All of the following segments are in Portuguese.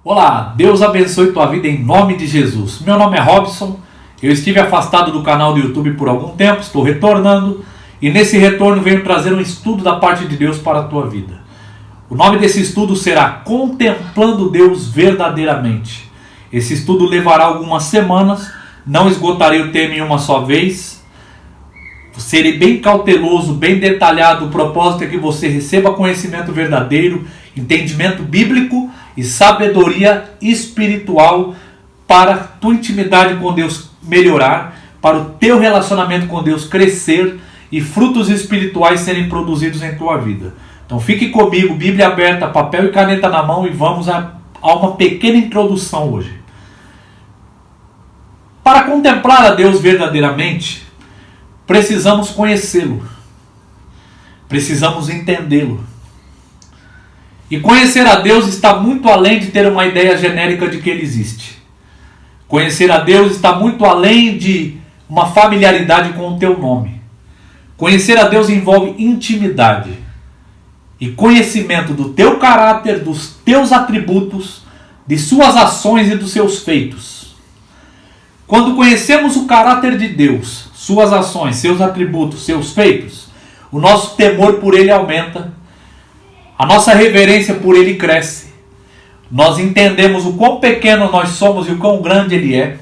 Olá, Deus abençoe tua vida em nome de Jesus. Meu nome é Robson, eu estive afastado do canal do YouTube por algum tempo, estou retornando e nesse retorno venho trazer um estudo da parte de Deus para a tua vida. O nome desse estudo será Contemplando Deus Verdadeiramente. Esse estudo levará algumas semanas, não esgotarei o tema em uma só vez. Serei bem cauteloso, bem detalhado. O propósito é que você receba conhecimento verdadeiro, entendimento bíblico e sabedoria espiritual para a tua intimidade com Deus melhorar, para o teu relacionamento com Deus crescer e frutos espirituais serem produzidos em tua vida. Então fique comigo, Bíblia aberta, papel e caneta na mão e vamos a uma pequena introdução hoje. Para contemplar a Deus verdadeiramente, precisamos conhecê-lo, precisamos entendê-lo. E conhecer a Deus está muito além de ter uma ideia genérica de que Ele existe. Conhecer a Deus está muito além de uma familiaridade com o teu nome. Conhecer a Deus envolve intimidade e conhecimento do teu caráter, dos teus atributos, de suas ações e dos seus feitos. Quando conhecemos o caráter de Deus, suas ações, seus atributos, seus feitos, o nosso temor por Ele aumenta, a nossa reverência por Ele cresce, nós entendemos o quão pequeno nós somos e o quão grande Ele é,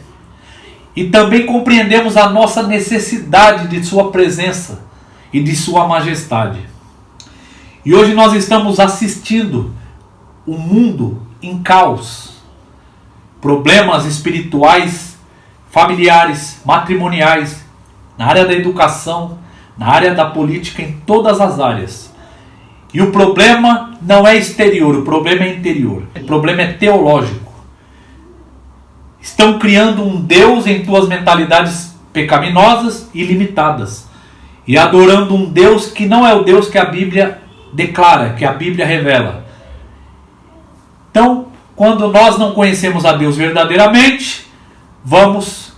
e também compreendemos a nossa necessidade de Sua presença e de Sua majestade. E hoje nós estamos assistindo o mundo em caos, problemas espirituais, familiares, matrimoniais, na área da educação, na área da política, em todas as áreas. E o problema não é exterior, o problema é interior. O problema é teológico. Estão criando um Deus em tuas mentalidades pecaminosas e limitadas. E adorando um Deus que não é o Deus que a Bíblia declara, que a Bíblia revela. Então, quando nós não conhecemos a Deus verdadeiramente, vamos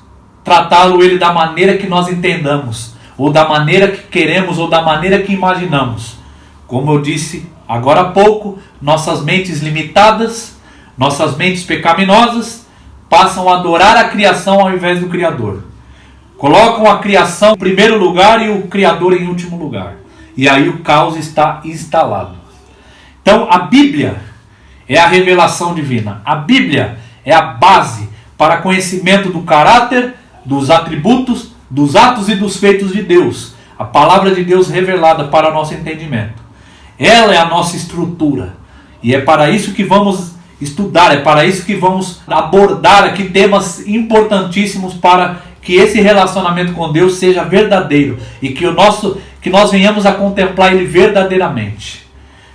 tratá-lo Ele da maneira que nós entendamos, ou da maneira que queremos, ou da maneira que imaginamos. Como eu disse agora há pouco, nossas mentes limitadas, nossas mentes pecaminosas, passam a adorar a criação ao invés do Criador. Colocam a criação em primeiro lugar e o Criador em último lugar. E aí o caos está instalado. Então a Bíblia é a revelação divina. A Bíblia é a base para conhecimento do caráter, dos atributos, dos atos e dos feitos de Deus. A palavra de Deus revelada para o nosso entendimento. Ela é a nossa estrutura. E é para isso que vamos estudar, é para isso que vamos abordar aqui temas importantíssimos para que esse relacionamento com Deus seja verdadeiro e que nós venhamos a contemplar Ele verdadeiramente.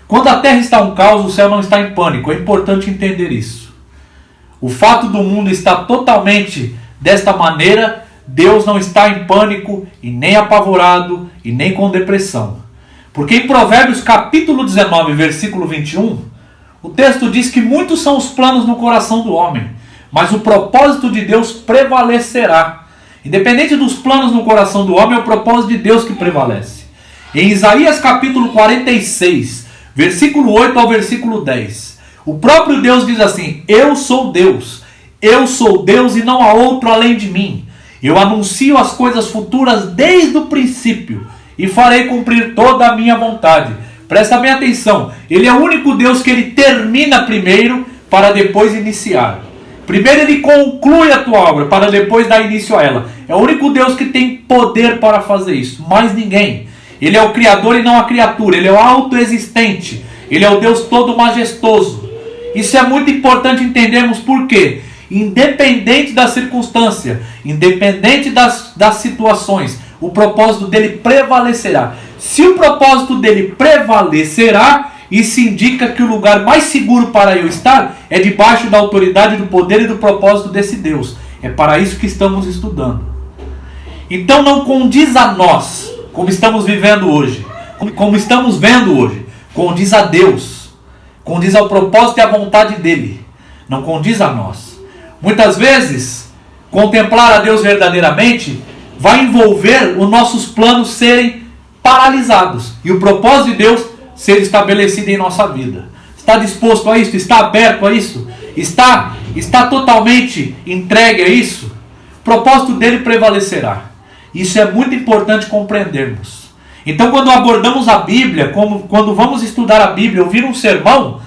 Quando a terra está um caos, o céu não está em pânico. É importante entender isso. O fato do mundo estar totalmente desta maneira, Deus não está em pânico e nem apavorado e nem com depressão. Porque em Provérbios capítulo 19, versículo 21, o texto diz que muitos são os planos no coração do homem, mas o propósito de Deus prevalecerá. Independente dos planos no coração do homem, é o propósito de Deus que prevalece. Em Isaías capítulo 46, versículo 8 ao versículo 10, o próprio Deus diz assim: eu sou Deus e não há outro além de mim. Eu anuncio as coisas futuras desde o princípio e farei cumprir toda a minha vontade. Presta bem atenção, Ele é o único Deus que Ele termina primeiro para depois iniciar. Primeiro Ele conclui a tua obra para depois dar início a ela. É o único Deus que tem poder para fazer isso, mais ninguém. Ele é o Criador e não a criatura, Ele é o autoexistente, Ele é o Deus todo majestoso. Isso é muito importante entendermos por quê. Independente da circunstância, independente das situações, o propósito dele prevalecerá. Se o propósito dele prevalecerá, isso indica que o lugar mais seguro para eu estar é debaixo da autoridade, do poder e do propósito desse Deus. É para isso que estamos estudando. Então não condiz a nós, como estamos vivendo hoje, como estamos vendo hoje, condiz a Deus, condiz ao propósito e à vontade dele, não condiz a nós. Muitas vezes, contemplar a Deus verdadeiramente vai envolver os nossos planos serem paralisados e o propósito de Deus ser estabelecido em nossa vida. Está disposto a isso? Está aberto a isso? está totalmente entregue a isso, o propósito dele prevalecerá. Isso é muito importante compreendermos. Então, quando abordamos a Bíblia, quando vamos estudar a Bíblia, ouvir um sermão,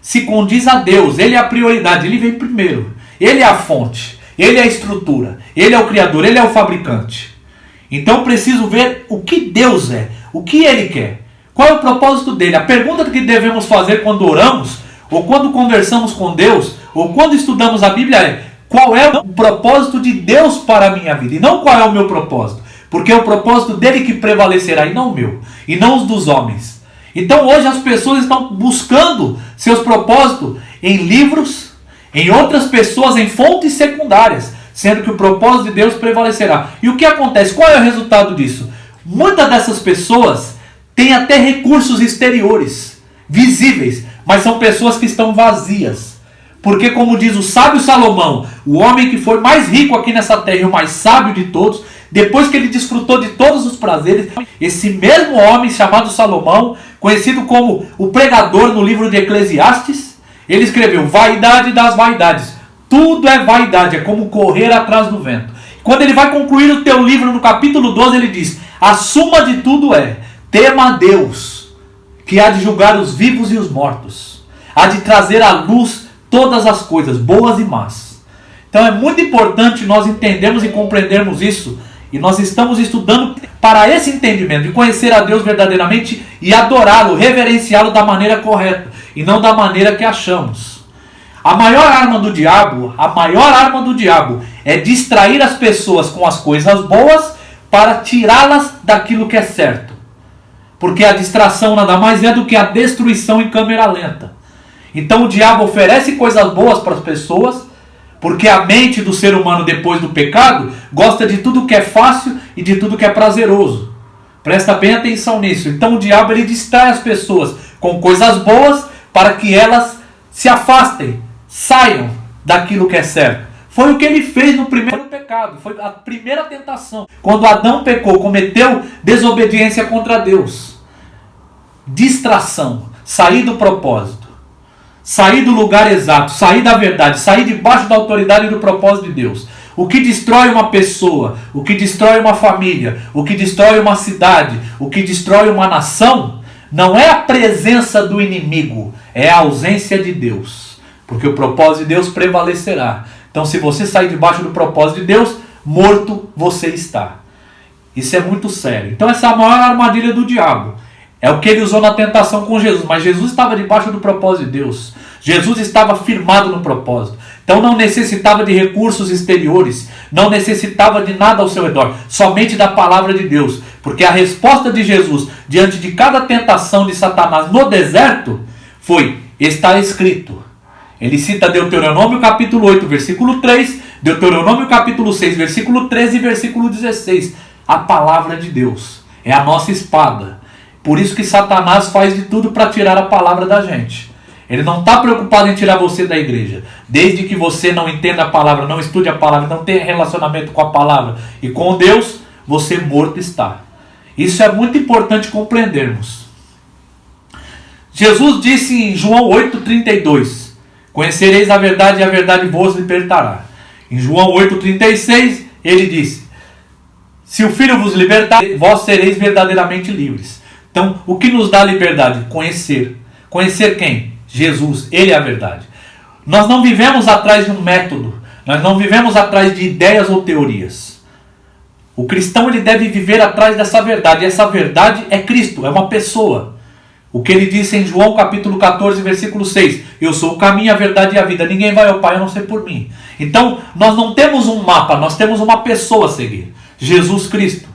se condiz a Deus. Ele é a prioridade, ele vem primeiro. Ele é a fonte, ele é a estrutura, ele é o criador, ele é o fabricante. Então eu preciso ver o que Deus é, o que ele quer, qual é o propósito dele. A pergunta que devemos fazer quando oramos, ou quando conversamos com Deus, ou quando estudamos a Bíblia é: qual é o propósito de Deus para a minha vida? E não qual é o meu propósito, porque é o propósito dele que prevalecerá, e não o meu, e não os dos homens. Então hoje as pessoas estão buscando seus propósitos em livros, em outras pessoas, em fontes secundárias, sendo que o propósito de Deus prevalecerá. E o que acontece? Qual é o resultado disso? Muitas dessas pessoas têm até recursos exteriores, visíveis, mas são pessoas que estão vazias. Porque, como diz o sábio Salomão, o homem que foi mais rico aqui nessa terra e o mais sábio de todos, depois que ele desfrutou de todos os prazeres, esse mesmo homem chamado Salomão, conhecido como o pregador no livro de Eclesiastes, ele escreveu: vaidade das vaidades. Tudo é vaidade, é como correr atrás do vento. Quando ele vai concluir o teu livro no capítulo 12, ele diz: a suma de tudo é: tema a Deus, que há de julgar os vivos e os mortos, há de trazer à luz todas as coisas, boas e más. Então é muito importante nós entendermos e compreendermos isso. E nós estamos estudando para esse entendimento, de conhecer a Deus verdadeiramente e adorá-lo, reverenciá-lo da maneira correta, e não da maneira que achamos. A maior arma do diabo é distrair as pessoas com as coisas boas para tirá-las daquilo que é certo. Porque a distração nada mais é do que a destruição em câmera lenta. Então o diabo oferece coisas boas para as pessoas, porque a mente do ser humano depois do pecado gosta de tudo que é fácil e de tudo que é prazeroso. Presta bem atenção nisso. Então o diabo ele distrai as pessoas com coisas boas para que elas se afastem, saiam daquilo que é certo. Foi o que ele fez no primeiro pecado, foi a primeira tentação. Quando Adão pecou, cometeu desobediência contra Deus. Distração, sair do propósito. Sair do lugar exato, sair da verdade, sair debaixo da autoridade e do propósito de Deus. O que destrói uma pessoa, o que destrói uma família, o que destrói uma cidade, o que destrói uma nação, não é a presença do inimigo, é a ausência de Deus. Porque o propósito de Deus prevalecerá. Então se você sair debaixo do propósito de Deus, morto você está. Isso é muito sério. Então essa é a maior armadilha do diabo. É o que ele usou na tentação com Jesus. Mas Jesus estava debaixo do propósito de Deus. Jesus estava firmado no propósito. Então não necessitava de recursos exteriores. Não necessitava de nada ao seu redor. Somente da palavra de Deus. Porque a resposta de Jesus diante de cada tentação de Satanás no deserto foi: está escrito. Ele cita Deuteronômio capítulo 8, versículo 3. Deuteronômio capítulo 6, versículo 13 e versículo 16. A palavra de Deus é a nossa espada. Por isso que Satanás faz de tudo para tirar a palavra da gente. Ele não está preocupado em tirar você da igreja. Desde que você não entenda a palavra, não estude a palavra, não tenha relacionamento com a palavra e com Deus, você morto está. Isso é muito importante compreendermos. Jesus disse em João 8,32: conhecereis a verdade e a verdade vos libertará. Em João 8,36 ele disse: se o Filho vos libertar, vós sereis verdadeiramente livres. Então, o que nos dá liberdade? Conhecer. Conhecer quem? Jesus. Ele é a verdade. Nós não vivemos atrás de um método. Nós não vivemos atrás de ideias ou teorias. O cristão ele deve viver atrás dessa verdade. E essa verdade é Cristo, é uma pessoa. O que ele disse em João capítulo 14, versículo 6. Eu sou o caminho, a verdade e a vida. Ninguém vai ao Pai a não ser por mim. Então, nós não temos um mapa, nós temos uma pessoa a seguir. Jesus Cristo.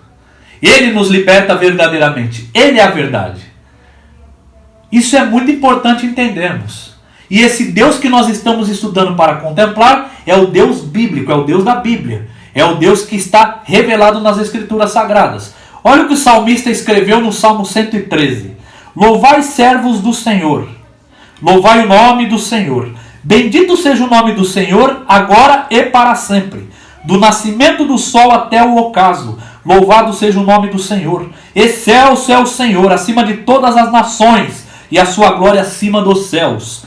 Ele nos liberta verdadeiramente. Ele é a verdade. Isso é muito importante entendermos. E esse Deus que nós estamos estudando para contemplar é o Deus bíblico, é o Deus da Bíblia. É o Deus que está revelado nas Escrituras Sagradas. Olha o que o salmista escreveu no Salmo 113. Louvai servos do Senhor. Louvai o nome do Senhor. Bendito seja o nome do Senhor, agora e para sempre. Do nascimento do sol até o ocaso. Louvado seja o nome do Senhor. Excelso é o Senhor, acima de todas as nações, e a sua glória acima dos céus.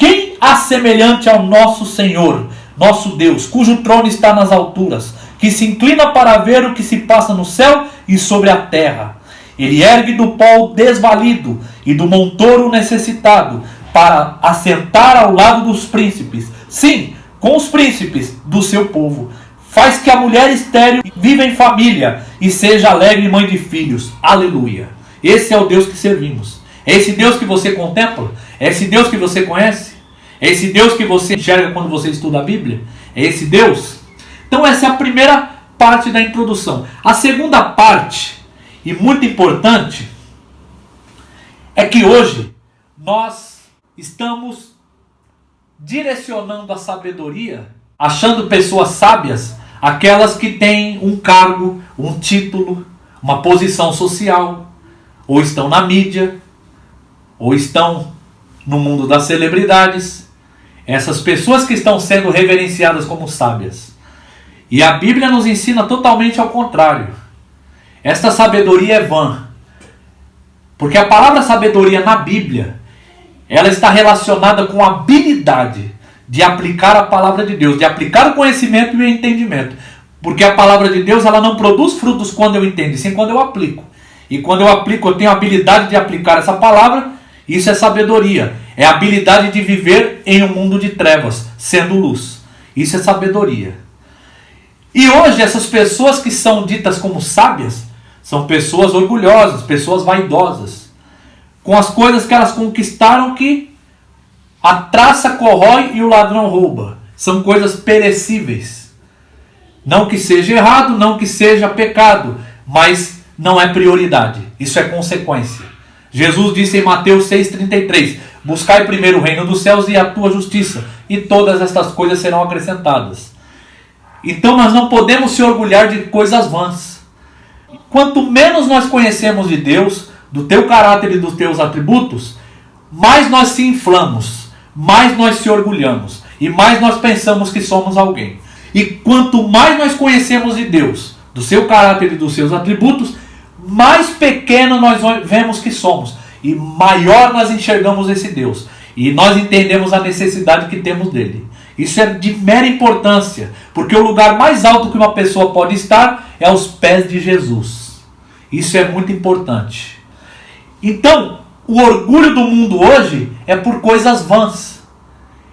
Quem há semelhante ao nosso Senhor, nosso Deus, cujo trono está nas alturas, que se inclina para ver o que se passa no céu e sobre a terra? Ele ergue do pó o desvalido e do montouro o necessitado, para assentar ao lado dos príncipes, sim, com os príncipes do seu povo. Faz que a mulher estéril viva em família e seja alegre mãe de filhos. Aleluia. Esse é o Deus que servimos. É esse Deus que você contempla? É esse Deus que você conhece? É esse Deus que você enxerga quando você estuda a Bíblia? É esse Deus? Então essa é a primeira parte da introdução. A segunda parte, e muito importante, é que hoje nós estamos direcionando a sabedoria, achando pessoas sábias, aquelas que têm um cargo, um título, uma posição social, ou estão na mídia, ou estão no mundo das celebridades. Essas pessoas que estão sendo reverenciadas como sábias. E a Bíblia nos ensina totalmente ao contrário. Esta sabedoria é vã. Porque a palavra sabedoria na Bíblia, ela está relacionada com a habilidade de aplicar a palavra de Deus, de aplicar o conhecimento e o entendimento. Porque a palavra de Deus, ela não produz frutos quando eu entendo, sim quando eu aplico. E quando eu aplico, eu tenho a habilidade de aplicar essa palavra. Isso é sabedoria. É a habilidade de viver em um mundo de trevas, sendo luz. Isso é sabedoria. E hoje essas pessoas que são ditas como sábias, são pessoas orgulhosas, pessoas vaidosas, com as coisas que elas conquistaram, que a traça corrói e o ladrão rouba. São coisas perecíveis. Não que seja errado, não que seja pecado, mas não é prioridade. Isso é consequência. Jesus disse em Mateus 6,33: buscai primeiro o reino dos céus e a tua justiça, e todas estas coisas serão acrescentadas. Então nós não podemos se orgulhar de coisas vãs. Quanto menos nós conhecemos de Deus, do teu caráter e dos teus atributos, mais nós se inflamos, mais nós se orgulhamos, e mais nós pensamos que somos alguém. E quanto mais nós conhecemos de Deus, do seu caráter e dos seus atributos, mais pequeno nós vemos que somos, e maior nós enxergamos esse Deus, e nós entendemos a necessidade que temos dele. Isso é de mera importância, porque o lugar mais alto que uma pessoa pode estar é aos pés de Jesus. Isso é muito importante. Então, o orgulho do mundo hoje é por coisas vãs,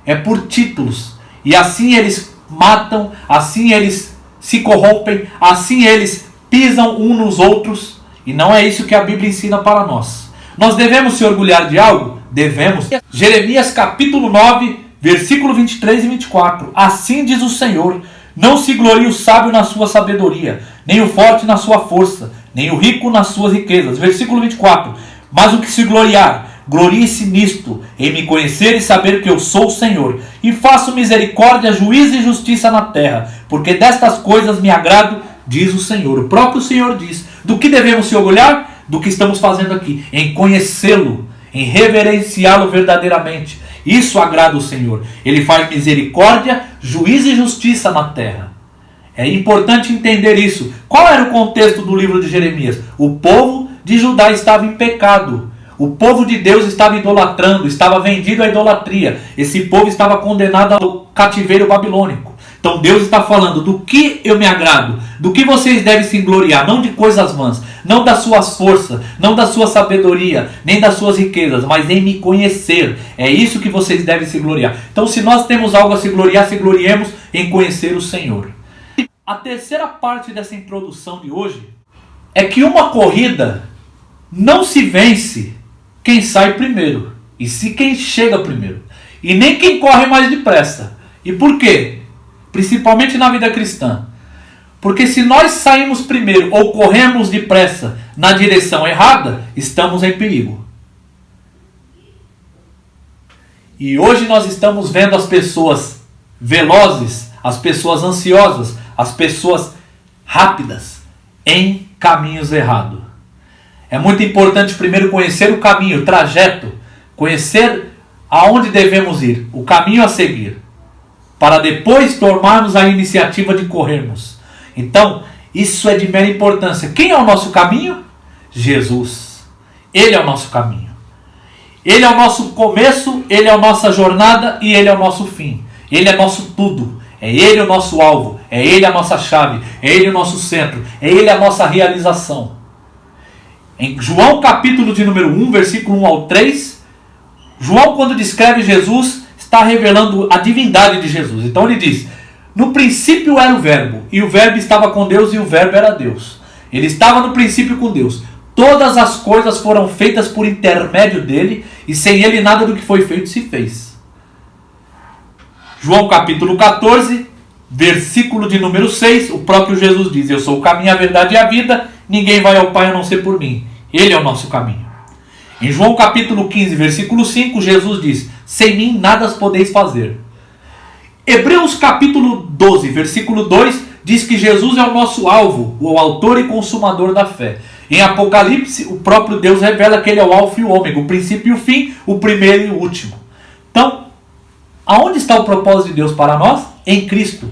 é por títulos, e assim eles matam, assim eles se corrompem, assim eles pisam uns nos outros, e não é isso que a Bíblia ensina para nós. Nós devemos se orgulhar de algo? Devemos. Jeremias capítulo 9, versículo 23 e 24. Assim diz o Senhor: não se glorie o sábio na sua sabedoria, nem o forte na sua força, nem o rico nas suas riquezas. Versículo 24. Mas o que se gloriar, glorie-se nisto, em me conhecer e saber que eu sou o Senhor, e faço misericórdia, juízo e justiça na terra, porque destas coisas me agrado, diz o Senhor. O próprio Senhor diz. Do que devemos se orgulhar? Do que estamos fazendo aqui, em conhecê-lo, em reverenciá-lo verdadeiramente. Isso agrada o Senhor. Ele faz misericórdia, juízo e justiça na terra. É importante entender isso. Qual era o contexto do livro de Jeremias? O povo de Judá estava em pecado. O povo de Deus estava idolatrando, estava vendido à idolatria. Esse povo estava condenado ao cativeiro babilônico. Então Deus está falando: do que eu me agrado, do que vocês devem se gloriar, não de coisas vãs, não das suas forças, não da sua sabedoria, nem das suas riquezas, mas em me conhecer. É isso que vocês devem se gloriar. Então, se nós temos algo a se gloriar, se gloriemos em conhecer o Senhor. A terceira parte dessa introdução de hoje é que uma corrida não se vence quem sai primeiro, e sim quem chega primeiro, e nem quem corre mais depressa. E por quê? Principalmente na vida cristã. Porque se nós saímos primeiro ou corremos depressa na direção errada, estamos em perigo. E hoje nós estamos vendo as pessoas velozes, as pessoas ansiosas, as pessoas rápidas em caminhos errados. É muito importante primeiro conhecer o caminho, o trajeto, conhecer aonde devemos ir, o caminho a seguir, para depois tomarmos a iniciativa de corrermos. Então, isso é de mera importância. Quem é o nosso caminho? Jesus. Ele é o nosso caminho. Ele é o nosso começo Ele é a nossa jornada e Ele é o nosso fim. Ele é nosso tudo. É Ele o nosso alvo. É Ele a nossa chave. É Ele o nosso centro. É Ele a nossa realização. Em João capítulo de número 1, versículo 1 ao 3, João, quando descreve Jesus, está revelando a divindade de Jesus. Então ele diz: no princípio era o verbo, e o verbo estava com Deus, e o verbo era Deus. Ele estava no princípio com Deus. Todas as coisas foram feitas por intermédio dele, e sem ele nada do que foi feito se fez. João capítulo 14, versículo de número 6, o próprio Jesus diz: eu sou o caminho, a verdade e a vida, ninguém vai ao Pai a não ser por mim. Ele é o nosso caminho. Em João capítulo 15, versículo 5, Jesus diz: sem mim nada podeis fazer. Hebreus capítulo 12, versículo 2, diz que Jesus é o nosso alvo, o autor e consumador da fé. Em Apocalipse, o próprio Deus revela que Ele é o alfa e o ômega, o princípio e o fim, o primeiro e o último. Então, aonde está o propósito de Deus para nós? Em Cristo.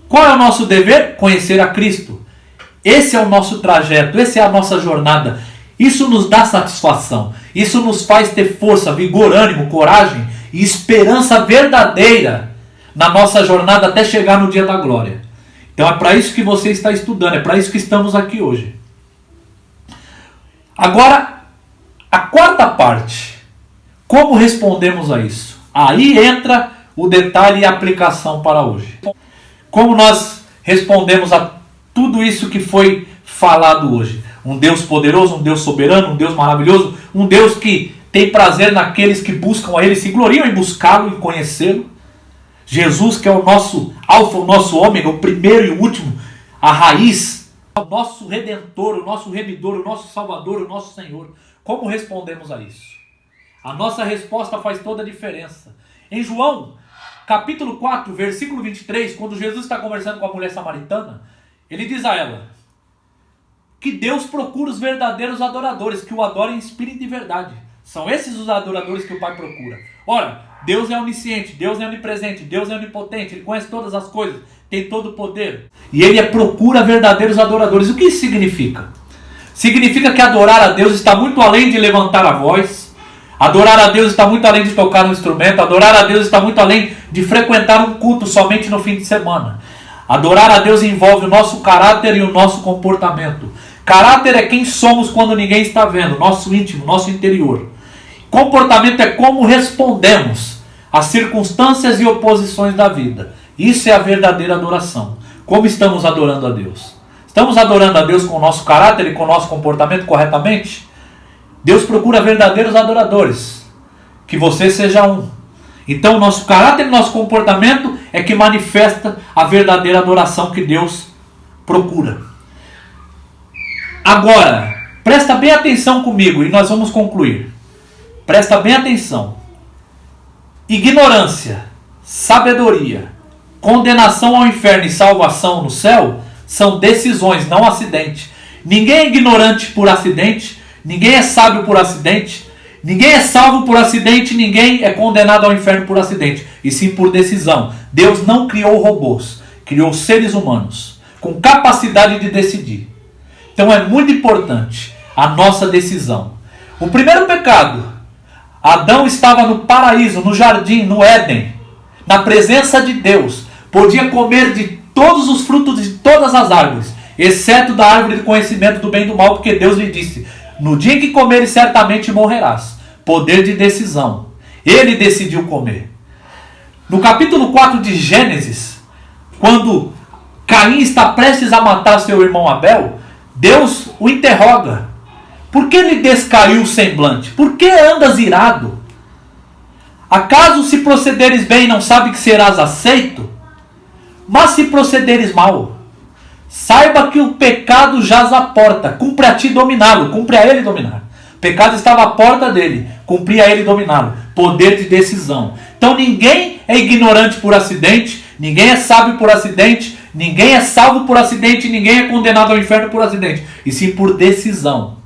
Qual é o nosso dever? Conhecer a Cristo. Esse é o nosso trajeto, essa é a nossa jornada. Isso nos dá satisfação. Isso nos faz ter força, vigor, ânimo, coragem e esperança verdadeira na nossa jornada até chegar no dia da glória. Então é para isso que você está estudando, é para isso que estamos aqui hoje. Agora, a quarta parte. Como respondemos a isso? Aí entra o detalhe e a aplicação para hoje. Como nós respondemos a tudo isso que foi falado hoje? Um Deus poderoso, um Deus soberano, um Deus maravilhoso, um Deus que tem prazer naqueles que buscam a Ele, se gloriam em buscá-lo, em conhecê-lo. Jesus, que é o nosso alfa, o nosso ômega, o primeiro e o último, a raiz, o nosso redentor, o nosso remidor, o nosso salvador, o nosso Senhor. Como respondemos a isso? A nossa resposta faz toda a diferença. Em João, capítulo 4, versículo 23, quando Jesus está conversando com a mulher samaritana, ele diz a ela que Deus procura os verdadeiros adoradores, que o adorem em espírito e verdade. São esses os adoradores que o Pai procura. Ora, Deus é onisciente, Deus é onipresente, Deus é onipotente, Ele conhece todas as coisas, tem todo o poder. E Ele procura verdadeiros adoradores. O que isso significa? Significa que adorar a Deus está muito além de levantar a voz, adorar a Deus está muito além de tocar um instrumento, adorar a Deus está muito além de frequentar um culto somente no fim de semana. Adorar a Deus envolve o nosso caráter e o nosso comportamento. Caráter é quem somos quando ninguém está vendo, nosso íntimo, nosso interior. Comportamento é como respondemos às circunstâncias e oposições da vida. Isso é a verdadeira adoração. Como estamos adorando a Deus? Estamos adorando a Deus com o nosso caráter e com o nosso comportamento corretamente? Deus procura verdadeiros adoradores. Que você seja um. Então, nosso caráter e nosso comportamento é que manifesta a verdadeira adoração que Deus procura. Agora, presta bem atenção comigo e nós vamos concluir. Presta bem atenção. Ignorância, sabedoria, condenação ao inferno e salvação no céu são decisões, não acidente. Ninguém é ignorante por acidente, ninguém é sábio por acidente, ninguém é salvo por acidente, ninguém é condenado ao inferno por acidente, e sim por decisão. Deus não criou robôs, criou seres humanos com capacidade de decidir. Então é muito importante a nossa decisão. O primeiro pecado, Adão estava no paraíso, no jardim, no Éden, na presença de Deus. Podia comer de todos os frutos de todas as árvores, exceto da árvore do conhecimento do bem e do mal, porque Deus lhe disse: no dia em que comeres certamente morrerás. Poder de decisão. Ele decidiu comer. No capítulo 4 de Gênesis, quando Caim está prestes a matar seu irmão Abel, Deus o interroga: por que lhe descaiu o semblante? Por que andas irado? Acaso se procederes bem não sabe que serás aceito? Mas se procederes mal, saiba que o pecado jaz à porta, cumpre a ti dominá-lo, cumpre a ele dominar. O pecado estava à porta dele, cumpria a ele dominá-lo. Poder de decisão. Então ninguém é ignorante por acidente, ninguém é sábio por acidente, ninguém é salvo por acidente, ninguém é condenado ao inferno por acidente, e sim por decisão.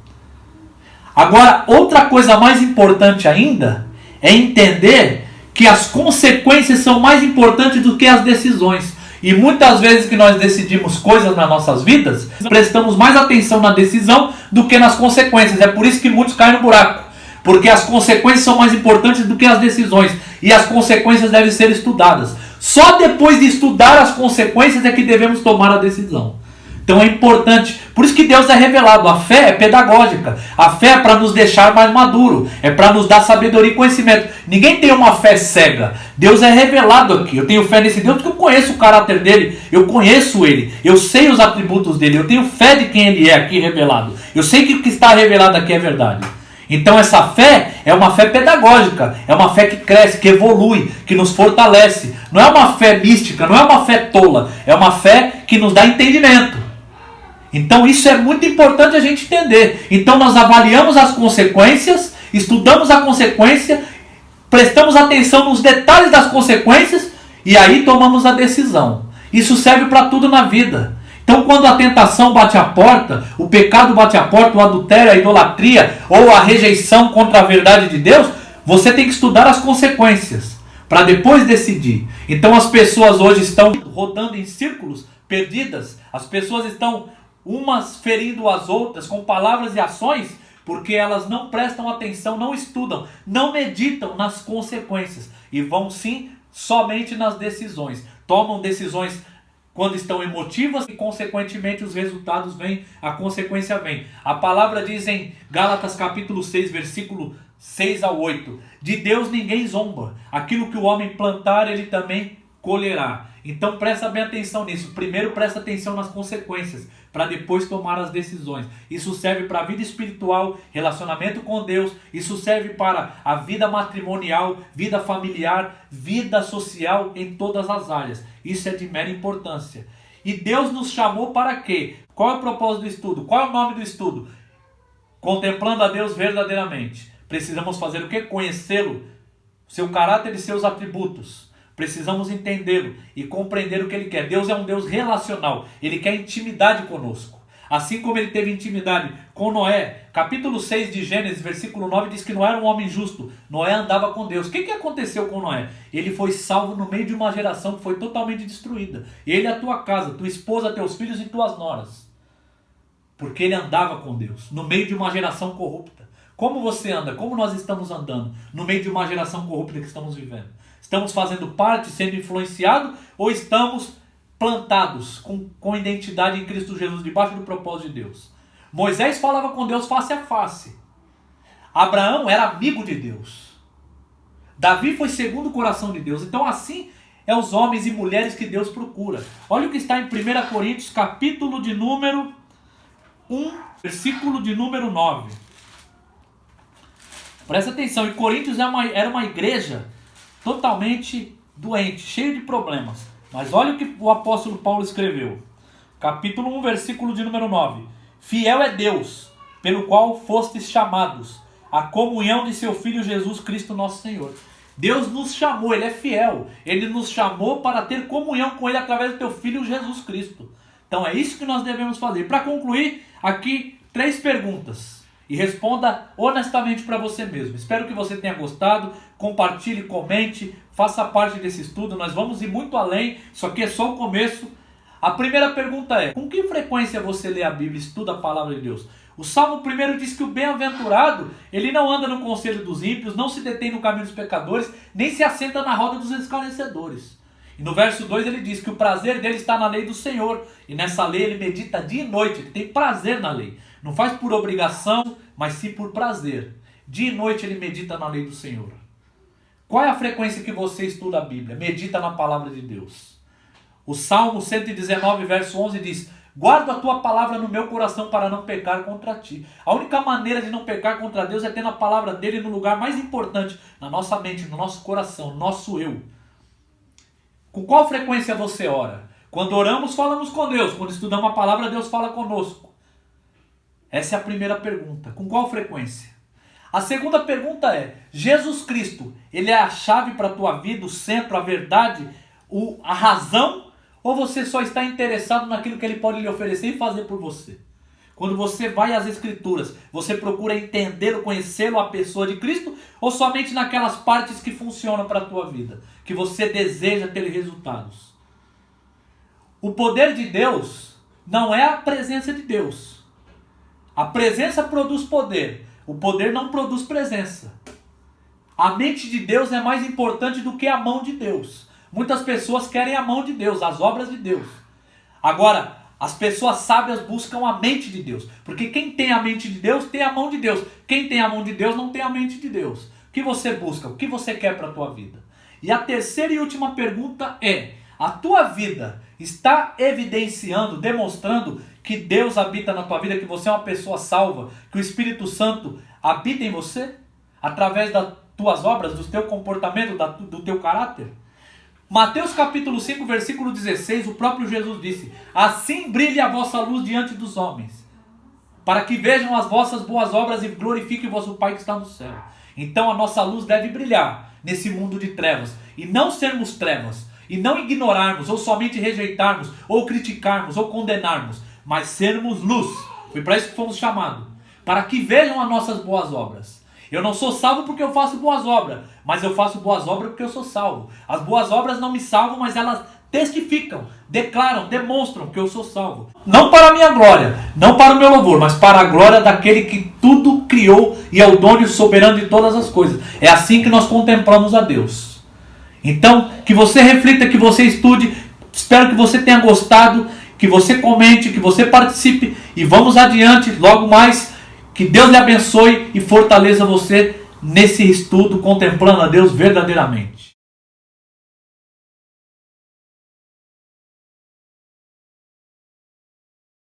Agora, outra coisa mais importante ainda é entender que as consequências são mais importantes do que as decisões. E muitas vezes que nós decidimos coisas nas nossas vidas, prestamos mais atenção na decisão do que nas consequências. É por isso que muitos caem no buraco. Porque as consequências são mais importantes do que as decisões. E as consequências devem ser estudadas. Só depois de estudar as consequências é que devemos tomar a decisão. Então é importante. Por isso que Deus é revelado. A fé é pedagógica. A fé é para nos deixar mais maduro. É para nos dar sabedoria e conhecimento. Ninguém tem uma fé cega. Deus é revelado aqui. Eu tenho fé nesse Deus porque eu conheço o caráter dele. Eu conheço ele. Eu sei os atributos dele. Eu tenho fé de quem ele é aqui revelado. Eu sei que o que está revelado aqui é verdade. Então essa fé é uma fé pedagógica, é uma fé que cresce, que evolui, que nos fortalece. Não é uma fé mística, não é uma fé tola, é uma fé que nos dá entendimento. Então isso é muito importante a gente entender. Então nós avaliamos as consequências, estudamos a consequência, prestamos atenção nos detalhes das consequências e aí tomamos a decisão. Isso serve para tudo na vida. Então quando a tentação bate a porta, o pecado bate a porta, o adultério, a idolatria ou a rejeição contra a verdade de Deus, você tem que estudar as consequências para depois decidir. Então as pessoas hoje estão rodando em círculos, perdidas. As pessoas estão umas ferindo as outras com palavras e ações porque elas não prestam atenção, não estudam, não meditam nas consequências e vão sim somente nas decisões. Tomam decisões quando estão emotivas e consequentemente os resultados vêm, a consequência vem. A palavra diz em Gálatas capítulo 6, versículo 6 a 8, de Deus ninguém zomba, aquilo que o homem plantar ele também colherá. Então presta bem atenção nisso, primeiro presta atenção nas consequências, para depois tomar as decisões. Isso serve para a vida espiritual, relacionamento com Deus, isso serve para a vida matrimonial, vida familiar, vida social, em todas as áreas. Isso é de mera importância. E Deus nos chamou para quê? Qual é o propósito do estudo? Qual é o nome do estudo? Contemplando a Deus verdadeiramente. Precisamos fazer o quê? Conhecê-lo, seu caráter e seus atributos. Precisamos entendê-lo e compreender o que ele quer. Deus é um Deus relacional. Ele quer intimidade conosco. Assim como ele teve intimidade com Noé. Capítulo 6 de Gênesis, versículo 9, diz que Noé era um homem justo. Noé andava com Deus. O que aconteceu com Noé? Ele foi salvo no meio de uma geração que foi totalmente destruída. Ele, a tua casa, tua esposa, teus filhos e tuas noras. Porque ele andava com Deus. No meio de uma geração corrupta. Como você anda? Como nós estamos andando? No meio de uma geração corrupta que estamos vivendo. Estamos fazendo parte, sendo influenciados, ou estamos plantados com identidade em Cristo Jesus, debaixo do propósito de Deus? Moisés falava com Deus face a face. Abraão era amigo de Deus. Davi foi segundo o coração de Deus. Então assim é os homens e mulheres que Deus procura. Olha o que está em 1 Coríntios, capítulo de número 1, versículo de número 9. Presta atenção, e Coríntios era uma igreja totalmente doente, cheio de problemas. Mas olha o que o apóstolo Paulo escreveu. Capítulo 1, versículo de número 9. Fiel é Deus, pelo qual fostes chamados, à comunhão de seu Filho Jesus Cristo nosso Senhor. Deus nos chamou, Ele é fiel. Ele nos chamou para ter comunhão com Ele através do teu Filho Jesus Cristo. Então é isso que nós devemos fazer. Para concluir, aqui 3 perguntas. E responda honestamente para você mesmo. Espero que você tenha gostado. Compartilhe, comente, faça parte desse estudo. Nós vamos ir muito além. Isso aqui é só o começo. A primeira pergunta é: com que frequência você lê a Bíblia e estuda a palavra de Deus? O Salmo 1 diz que o bem-aventurado, ele não anda no conselho dos ímpios, não se detém no caminho dos pecadores, nem se assenta na roda dos escarnecedores. E no verso 2 ele diz que o prazer dele está na lei do Senhor. E nessa lei ele medita dia e noite, ele tem prazer na lei. Não faz por obrigação, mas sim por prazer. Dia e noite ele medita na lei do Senhor. Qual é a frequência que você estuda a Bíblia? Medita na palavra de Deus. O Salmo 119, verso 11 diz: guardo a tua palavra no meu coração para não pecar contra ti. A única maneira de não pecar contra Deus é ter a palavra dele no lugar mais importante, na nossa mente, no nosso coração, no nosso eu. Com qual frequência você ora? Quando oramos, falamos com Deus. Quando estudamos a palavra, Deus fala conosco. Essa é a primeira pergunta. Com qual frequência? A segunda pergunta é: Jesus Cristo, ele é a chave para a tua vida, o centro, a verdade, a razão? Ou você só está interessado naquilo que ele pode lhe oferecer e fazer por você? Quando você vai às Escrituras, você procura entendê-lo, conhecê-lo, a pessoa de Cristo, ou somente naquelas partes que funcionam para a tua vida, que você deseja ter resultados? O poder de Deus não é a presença de Deus. A presença produz poder. O poder não produz presença. A mente de Deus é mais importante do que a mão de Deus. Muitas pessoas querem a mão de Deus, as obras de Deus. Agora, as pessoas sábias buscam a mente de Deus. Porque quem tem a mente de Deus, tem a mão de Deus. Quem tem a mão de Deus, não tem a mente de Deus. O que você busca? O que você quer para a tua vida? E a terceira e última pergunta é: a tua vida está evidenciando, demonstrando que Deus habita na tua vida, que você é uma pessoa salva, que o Espírito Santo habita em você? Através das tuas obras, do teu comportamento, do teu caráter? Mateus capítulo 5, versículo 16, o próprio Jesus disse: assim brilhe a vossa luz diante dos homens, para que vejam as vossas boas obras e glorifiquem o vosso Pai que está no céu. Então a nossa luz deve brilhar nesse mundo de trevas, e não sermos trevas, e não ignorarmos, ou somente rejeitarmos, ou criticarmos, ou condenarmos, mas sermos luz. Foi para isso que fomos chamados, para que vejam as nossas boas obras. Eu não sou salvo porque eu faço boas obras, mas eu faço boas obras porque eu sou salvo. As boas obras não me salvam, mas elas testificam, declaram, demonstram que eu sou salvo. Não para a minha glória, não para o meu louvor, mas para a glória daquele que tudo criou e é o dono e soberano de todas as coisas. É assim que nós contemplamos a Deus. Então, que você reflita, que você estude. Espero que você tenha gostado, que você comente, que você participe e vamos adiante logo mais. Que Deus lhe abençoe e fortaleça você nesse estudo, contemplando a Deus verdadeiramente.